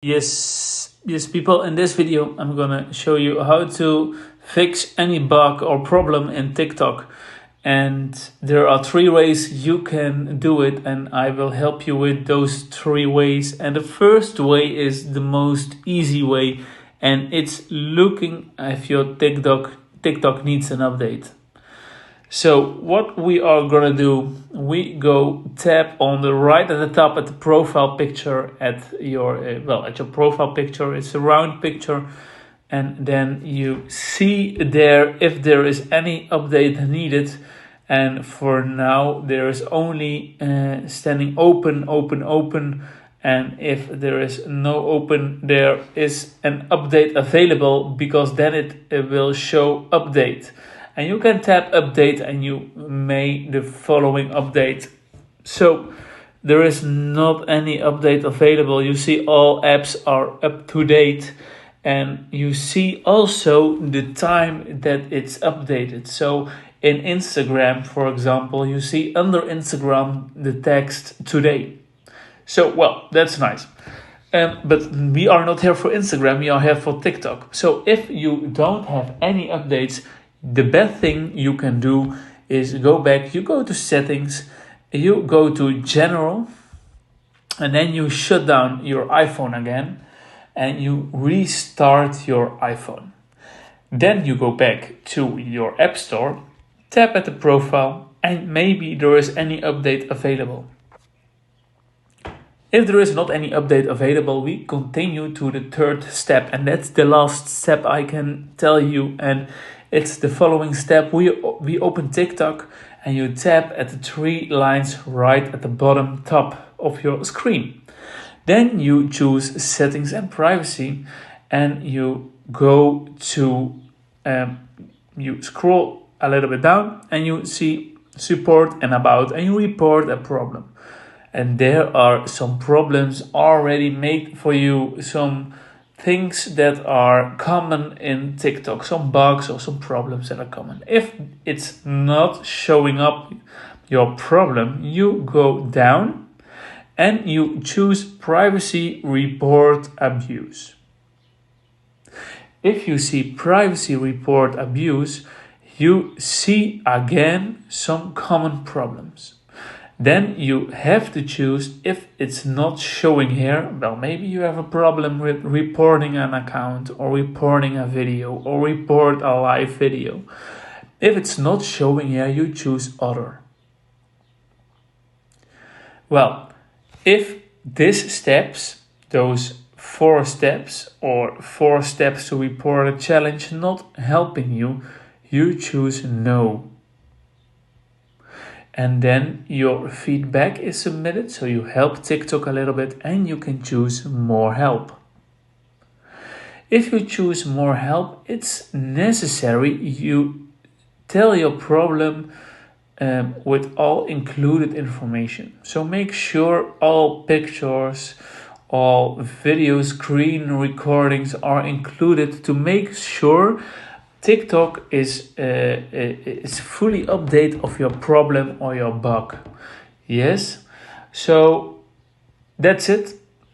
Yes, people, in this video I'm gonna show you how to fix any bug or problem in TikTok. And there are 3 ways you can do it, and I will help you with those 3 ways. And the first way is the most easy way, and it's looking if your TikTok needs an update. So what we are gonna do, we go tap on the right at the top at the profile picture at your at your profile picture. It's a round picture, and then you see there if there is any update needed. And for now there is only standing open, and if there is no open, there is an update available, because then it will show update. And you can tap update and you make the following update. So there is not any update available. You see all apps are up to date, and you see also the time that it's updated. So in Instagram, for example, you see under Instagram the text today. So, well, that's nice. But we are not here for Instagram, we are here for TikTok. So if you don't have any updates, the best thing you can do is go back, you go to settings, you go to general, and then you shut down your iPhone again, and you restart your iPhone. Then you go back to your app store, tap at the profile, and maybe there is any update available. If there is not any update available, we continue to the third step, and that's the last step I can tell you, and it's the following step. We open TikTok, and you tap at the 3 lines right at the bottom top of your screen. Then you choose settings and privacy, and you go to, you scroll a little bit down, and you see support and about, and you report a problem. And there are some problems already made for you, some things that are common in TikTok, some bugs or some problems that are common. If it's not showing up your problem, you go down and you choose privacy report abuse. If you see privacy report abuse, you see again some common problems. Then you have to choose, if it's not showing here, well, maybe you have a problem with reporting an account or reporting a video or report a live video. If it's not showing here, you choose other. Well, if these steps, those 4 steps or 4 steps to report a challenge, not helping you, you choose no. And then your feedback is submitted, so you help TikTok a little bit, and you can choose more help. If you choose more help, it's necessary you tell your problem with all included information. So make sure all pictures, all video screen recordings are included to make sure TikTok is fully update of your problem or your bug. Yes, so that's it.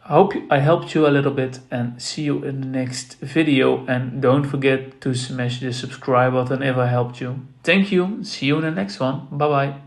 I helped you a little bit, and see you in the next video. And don't forget to smash the subscribe button if I helped you. Thank you. See you in the next one. Bye bye.